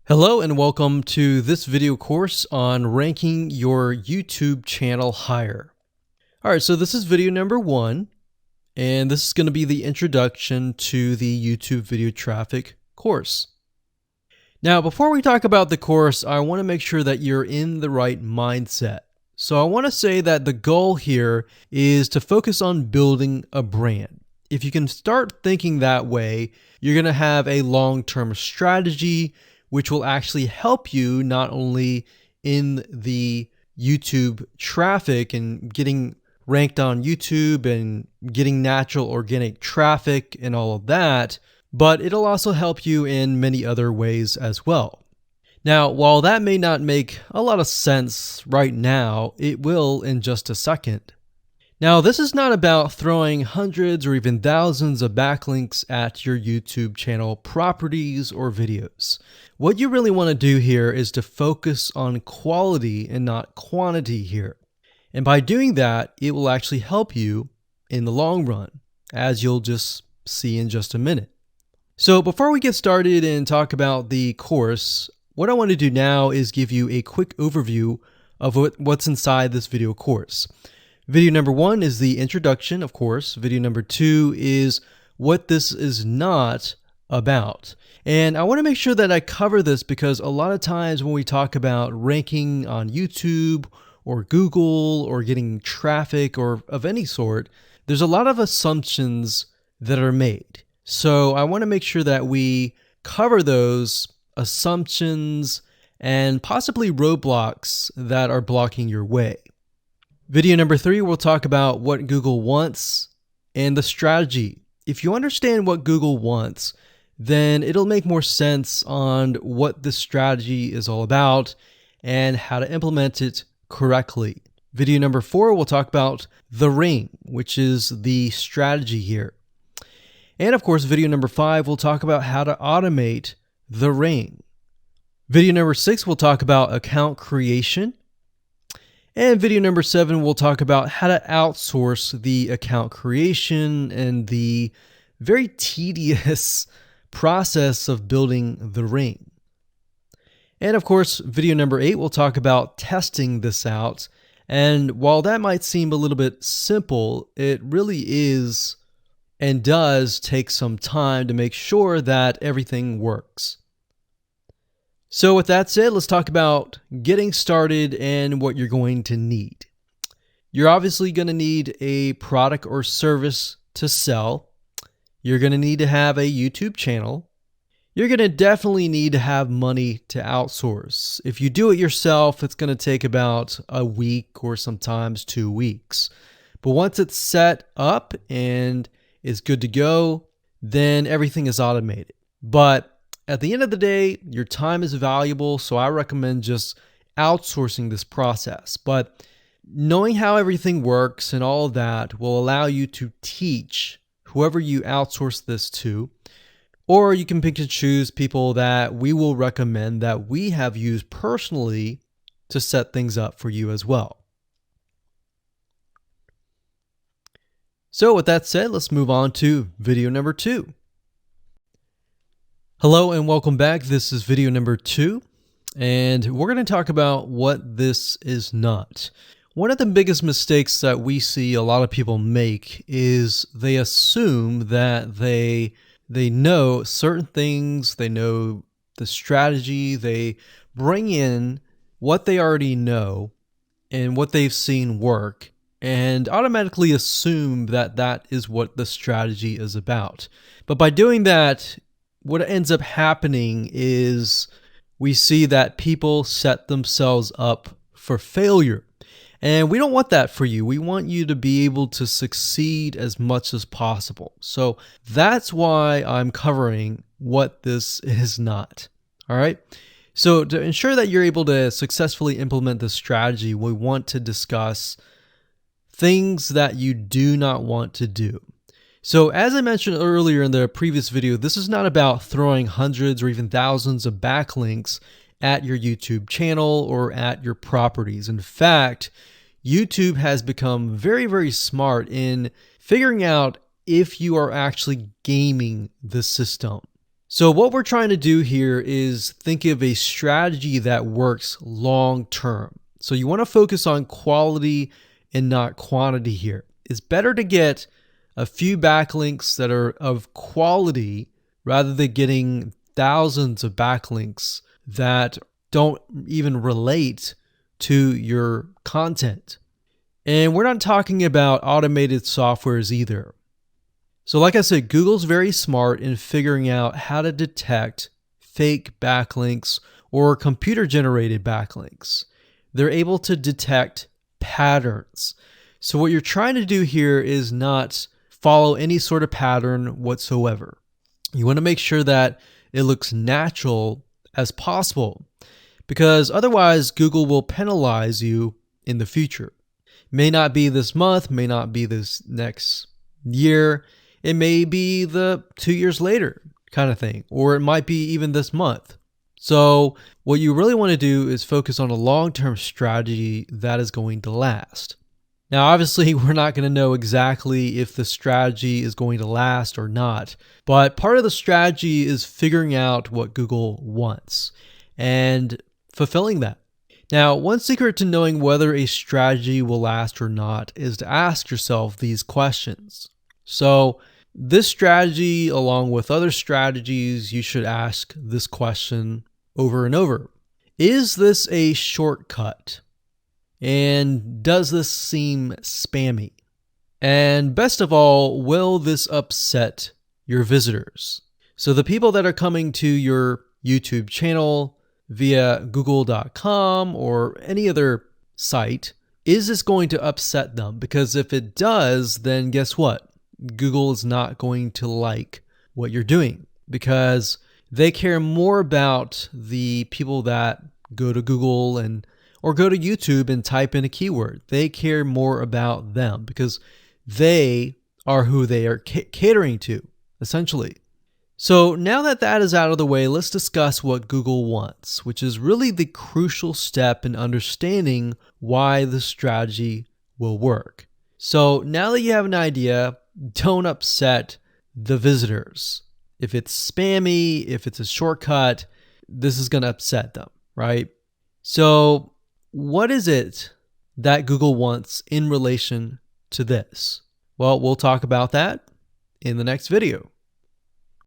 Hello and welcome to this video course on ranking your YouTube channel higher. All right, so this is video number 1, and this is going to be the introduction to the YouTube video traffic course. Now, before we talk about the course, I want to make sure that you're in the right mindset. So I want to say that the goal here is to focus on building a brand. If you can start thinking that way, you're going to have a long-term strategy which will actually help you not only in the YouTube traffic and getting ranked on YouTube and getting natural organic traffic and all of that, but it'll also help you in many other ways as well. Now, while that may not make a lot of sense right now, it will in just a second. Now, this is not about throwing hundreds or even thousands of backlinks at your YouTube channel properties or videos. What you really want to do here is to focus on quality and not quantity here. And by doing that, it will actually help you in the long run, as you'll just see in just a minute. So before we get started and talk about the course, what I want to do now is give you a quick overview of what's inside this video course. Video number 1 is the introduction, of course. Video number 2 is what this is not about. And I want to make sure that I cover this because a lot of times when we talk about ranking on YouTube or Google or getting traffic or of any sort, there's a lot of assumptions that are made. So I want to make sure that we cover those assumptions and possibly roadblocks that are blocking your way. Video number 3, we'll talk about what Google wants and the strategy. If you understand what Google wants, then it'll make more sense on what the strategy is all about and how to implement it correctly. Video number 4, we'll talk about the ring, which is the strategy here. And of course, video number 5, we'll talk about how to automate the ring. Video number 6, we'll talk about account creation. And video number 7, we'll talk about how to outsource the account creation and the very tedious process of building the ring. And of course, video number 8, we'll talk about testing this out. And while that might seem a little bit simple, it really is and does take some time to make sure that everything works. So with that said, let's talk about getting started and what you're going to need. You're obviously going to need a product or service to sell. You're going to need to have a YouTube channel. You're going to definitely need to have money to outsource. If you do it yourself, it's going to take about a week or sometimes 2 weeks. But once it's set up and is good to go, then everything is automated. But at the end of the day, your time is valuable, so I recommend just outsourcing this process. But knowing how everything works and all of that will allow you to teach whoever you outsource this to, or you can pick and choose people that we will recommend that we have used personally to set things up for you as well. So with that said, let's move on to video number 2. Hello and welcome back. This is video number 2, and we're going to talk about what this is not. One of the biggest mistakes that we see a lot of people make is they assume that they know certain things, they know the strategy, they bring in what they already know and what they've seen work, and automatically assume that that is what the strategy is about. But by doing that, what ends up happening is we see that people set themselves up for failure. And we don't want that for you. We want you to be able to succeed as much as possible. So that's why I'm covering what this is not. All right. So to ensure that you're able to successfully implement this strategy, we want to discuss things that you do not want to do. So as I mentioned earlier in the previous video, this is not about throwing hundreds or even thousands of backlinks at your YouTube channel or at your properties. In fact, YouTube has become very, very smart in figuring out if you are actually gaming the system. So what we're trying to do here is think of a strategy that works long term. So you want to focus on quality and not quantity here. It's better to get a few backlinks that are of quality rather than getting thousands of backlinks that don't even relate to your content. And we're not talking about automated softwares either. So like I said, Google's very smart in figuring out how to detect fake backlinks or computer-generated backlinks. They're able to detect patterns. So what you're trying to do here is not follow any sort of pattern whatsoever. You want to make sure that it looks natural as possible, because otherwise Google will penalize you in the future. May not be this month, may not be this next year. It may be the 2 years later kind of thing, or it might be even this month. So what you really want to do is focus on a long-term strategy that is going to last. Now, obviously, we're not going to know exactly if the strategy is going to last or not, but part of the strategy is figuring out what Google wants and fulfilling that. Now, one secret to knowing whether a strategy will last or not is to ask yourself these questions. So this strategy, along with other strategies, you should ask this question over and over. Is this a shortcut? And does this seem spammy? And best of all, will this upset your visitors? So the people that are coming to your YouTube channel via google.com or any other site, is this going to upset them? Because if it does, then guess what? Google is not going to like what you're doing, because they care more about the people that go to Google or go to YouTube and type in a keyword. They care more about them because they are who they are catering to, essentially. So now that that is out of the way, let's discuss what Google wants, which is really the crucial step in understanding why the strategy will work. So now that you have an idea, don't upset the visitors. If it's spammy, if it's a shortcut, this is going to upset them, right? So what is it that Google wants in relation to this? Well, we'll talk about that in the next video.